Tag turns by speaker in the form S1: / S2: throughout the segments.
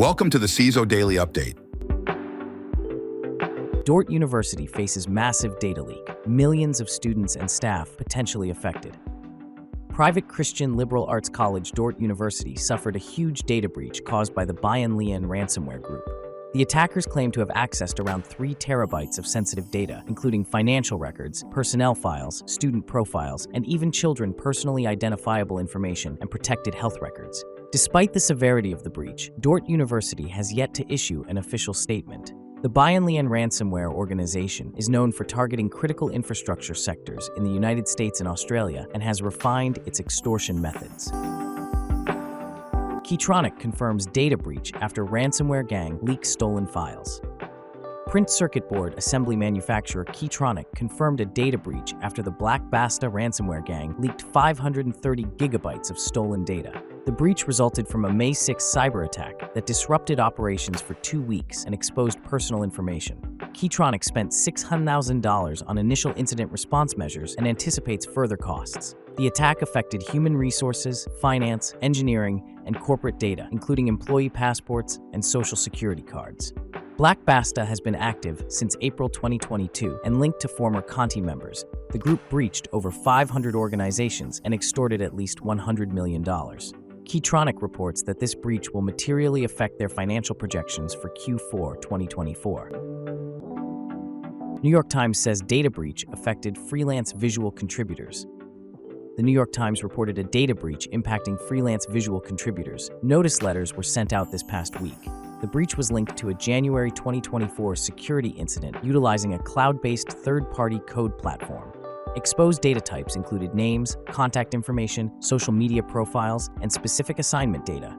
S1: Welcome to the CISO Daily Update.
S2: Dordt University faces massive data leak, millions of students and staff potentially affected. Private Christian liberal arts college Dordt University suffered a huge data breach caused by the Bayern ransomware group. The attackers claim to have accessed around 3 terabytes of sensitive data, including financial records, personnel files, student profiles, and even children personally identifiable information and protected health records. Despite the severity of the breach, Dordt University has yet to issue an official statement. The Bayern ransomware organization is known for targeting critical infrastructure sectors in the United States and Australia and has refined its extortion methods. Keytronic confirms data breach after ransomware gang leaks stolen files. Print circuit board assembly manufacturer Keytronic confirmed a data breach after the Blackbaud ransomware gang leaked 530 gigabytes of stolen data. The breach resulted from a May 6 cyber attack that disrupted operations for 2 weeks and exposed personal information. Keytronic spent $600,000 on initial incident response measures and anticipates further costs. The attack affected human resources, finance, engineering, and corporate data, including employee passports and social security cards. Blackbaud has been active since April 2022 and linked to former Conti members. The group breached over 500 organizations and extorted at least $100 million. Keytronic reports that this breach will materially affect their financial projections for Q4 2024. New York Times says data breach affected freelance visual contributors. The New York Times reported a data breach impacting freelance visual contributors. Notice letters were sent out this past week. The breach was linked to a January 2024 security incident utilizing a cloud-based third-party code platform. Exposed data types included names, contact information, social media profiles, and specific assignment data.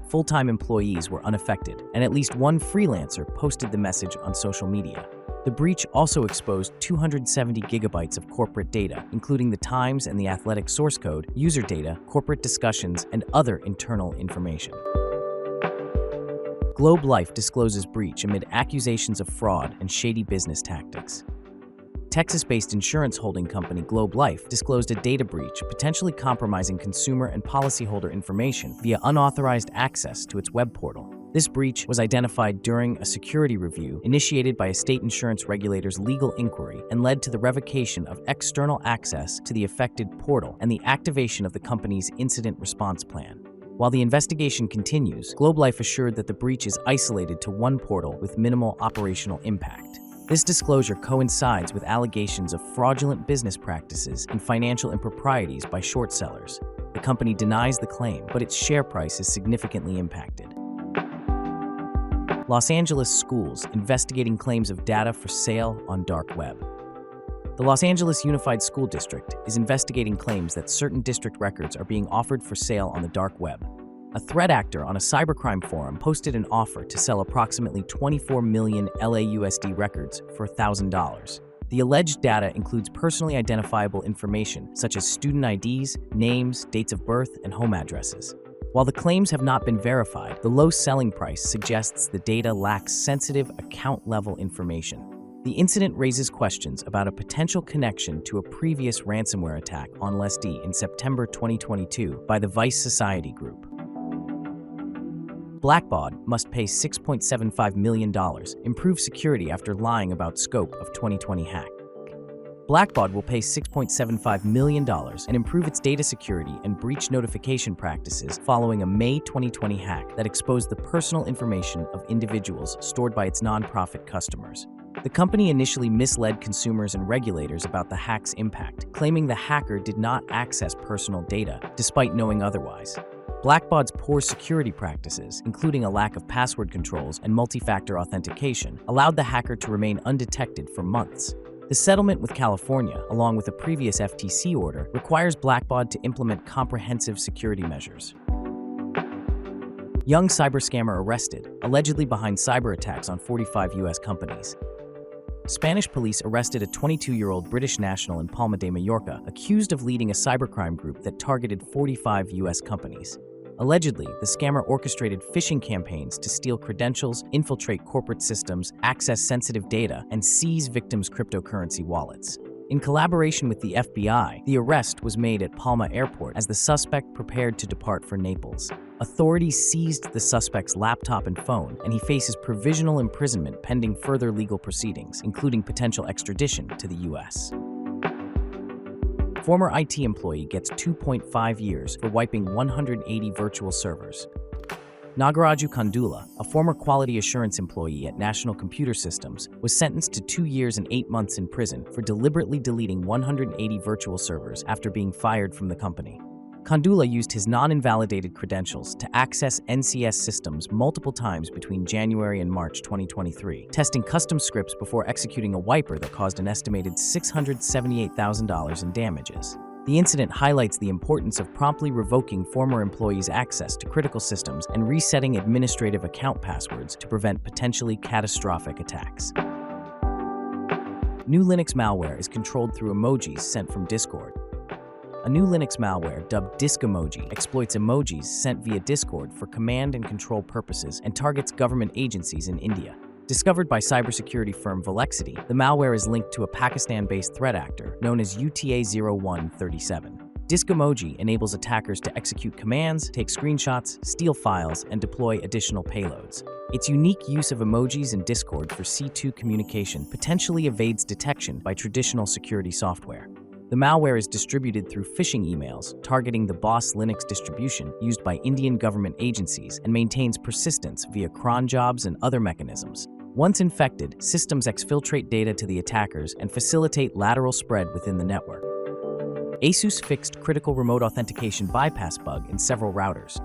S2: Full-time employees were unaffected, and at least one freelancer posted the message on social media. The breach also exposed 270 gigabytes of corporate data, including the Times and the Athletic source code, user data, corporate discussions, and other internal information. Globe Life discloses breach amid accusations of fraud and shady business tactics. Texas-based insurance holding company Globe Life disclosed a data breach potentially compromising consumer and policyholder information via unauthorized access to its web portal. This breach was identified during a security review initiated by a state insurance regulator's legal inquiry and led to the revocation of external access to the affected portal and the activation of the company's incident response plan. While the investigation continues, Globe Life assured that the breach is isolated to one portal with minimal operational impact. This disclosure coincides with allegations of fraudulent business practices and financial improprieties by short sellers. The company denies the claim, but its share price is significantly impacted. Los Angeles schools investigating claims of data for sale on dark web. The Los Angeles Unified School District is investigating claims that certain district records are being offered for sale on the dark web. A threat actor on a cybercrime forum posted an offer to sell approximately 24 million LAUSD records for $1,000. The alleged data includes personally identifiable information such as student IDs, names, dates of birth, and home addresses. While the claims have not been verified, the low selling price suggests the data lacks sensitive account-level information. The incident raises questions about a potential connection to a previous ransomware attack on LSD in September 2022 by the Vice Society Group. Blackbaud must pay $6.75 million, improve security after lying about scope of 2020 hack. Blackbaud will pay $6.75 million and improve its data security and breach notification practices following a May 2020 hack that exposed the personal information of individuals stored by its nonprofit customers. The company initially misled consumers and regulators about the hack's impact, claiming the hacker did not access personal data, despite knowing otherwise. Blackbaud's poor security practices, including a lack of password controls and multi-factor authentication, allowed the hacker to remain undetected for months. The settlement with California, along with a previous FTC order, requires Blackbaud to implement comprehensive security measures. Young cyber scammer arrested, allegedly behind cyber attacks on 45 U.S. companies. Spanish police arrested a 22-year-old British national in Palma de Mallorca, accused of leading a cybercrime group that targeted 45 U.S. companies. Allegedly, the scammer orchestrated phishing campaigns to steal credentials, infiltrate corporate systems, access sensitive data, and seize victims' cryptocurrency wallets. In collaboration with the FBI, the arrest was made at Palma Airport as the suspect prepared to depart for Naples. Authorities seized the suspect's laptop and phone, and he faces provisional imprisonment pending further legal proceedings, including potential extradition to the U.S. Former IT employee gets 2.5 years for wiping 180 virtual servers. Nagaraju Kandula, a former quality assurance employee at National Computer Systems, was sentenced to 2 years and 8 months in prison for deliberately deleting 180 virtual servers after being fired from the company. Kandula used his non-invalidated credentials to access NCS systems multiple times between January and March 2023, testing custom scripts before executing a wiper that caused an estimated $678,000 in damages. The incident highlights the importance of promptly revoking former employees' access to critical systems and resetting administrative account passwords to prevent potentially catastrophic attacks. New Linux malware is controlled through emojis sent from Discord. A new Linux malware, dubbed Discomoji, exploits emojis sent via Discord for command and control purposes and targets government agencies in India. Discovered by cybersecurity firm Vulnerabilities, the malware is linked to a Pakistan-based threat actor known as UTA0137. Discomoji enables attackers to execute commands, take screenshots, steal files, and deploy additional payloads. Its unique use of emojis in Discord for C2 communication potentially evades detection by traditional security software. The malware is distributed through phishing emails, targeting the Boss Linux distribution used by Indian government agencies, and maintains persistence via cron jobs and other mechanisms. Once infected, systems exfiltrate data to the attackers and facilitate lateral spread within the network. Asus fixed critical remote authentication bypass bug in several routers.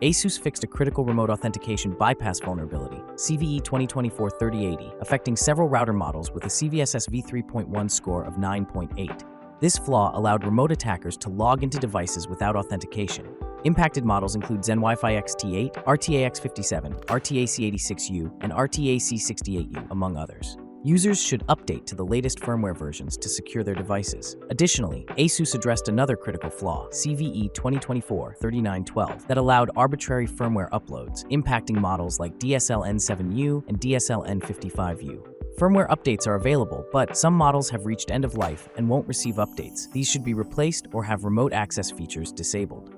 S2: Asus fixed a critical remote authentication bypass vulnerability, CVE 2024-3080, affecting several router models with a CVSS v3.1 score of 9.8. This flaw allowed remote attackers to log into devices without authentication. Impacted models include ZenWi-Fi XT8, RTAX57, RTAC86U, and RTAC68U, among others. Users should update to the latest firmware versions to secure their devices. Additionally, Asus addressed another critical flaw, CVE 2024-3912, that allowed arbitrary firmware uploads, impacting models like DSL-N7U and DSL-N55U. Firmware updates are available, but some models have reached end of life and won't receive updates. These should be replaced or have remote access features disabled.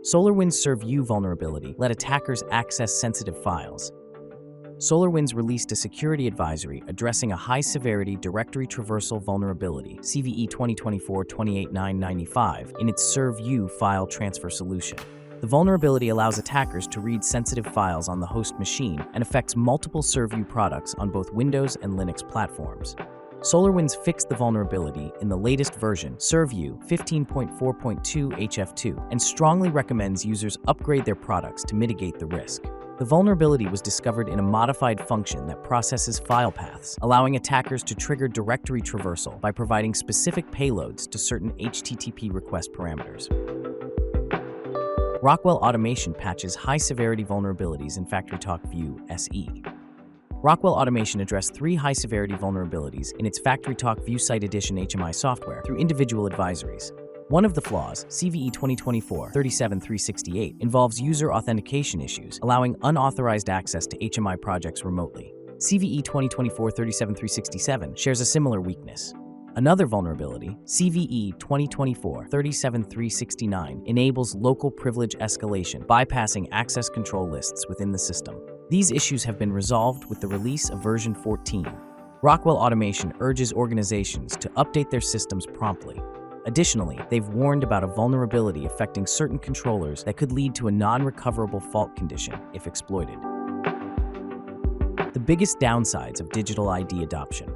S2: SolarWinds Serv-U vulnerability let attackers access sensitive files. SolarWinds released a security advisory addressing a high-severity directory traversal vulnerability, CVE 2024-28995, in its Serv-U file transfer solution. The vulnerability allows attackers to read sensitive files on the host machine and affects multiple Serv-U products on both Windows and Linux platforms. SolarWinds fixed the vulnerability in the latest version, Serv-U 15.4.2 HF2, and strongly recommends users upgrade their products to mitigate the risk. The vulnerability was discovered in a modified function that processes file paths, allowing attackers to trigger directory traversal by providing specific payloads to certain HTTP request parameters. Rockwell Automation patches high-severity vulnerabilities in FactoryTalk View SE. Rockwell Automation addressed 3 high-severity vulnerabilities in its FactoryTalk View Site Edition HMI software through individual advisories. One of the flaws, CVE 2024-37368, involves user authentication issues, allowing unauthorized access to HMI projects remotely. CVE 2024-37367 shares a similar weakness. Another vulnerability, CVE 2024-37369, enables local privilege escalation, bypassing access control lists within the system. These issues have been resolved with the release of version 14. Rockwell Automation urges organizations to update their systems promptly. Additionally, they've warned about a vulnerability affecting certain controllers that could lead to a non-recoverable fault condition if exploited. The biggest downsides of digital ID adoption.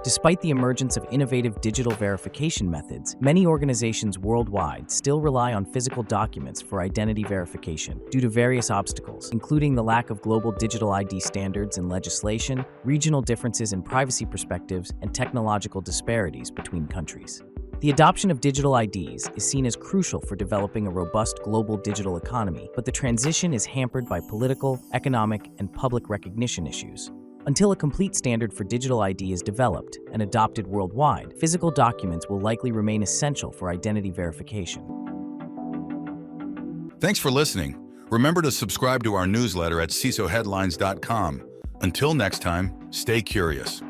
S2: Despite the emergence of innovative digital verification methods, many organizations worldwide still rely on physical documents for identity verification due to various obstacles, including the lack of global digital ID standards and legislation, regional differences in privacy perspectives, and technological disparities between countries. The adoption of digital IDs is seen as crucial for developing a robust global digital economy, but the transition is hampered by political, economic, and public recognition issues. Until a complete standard for digital ID is developed and adopted worldwide, physical documents will likely remain essential for identity verification.
S1: Thanks for listening. Remember to subscribe to our newsletter at CISOheadlines.com. Until next time, stay curious.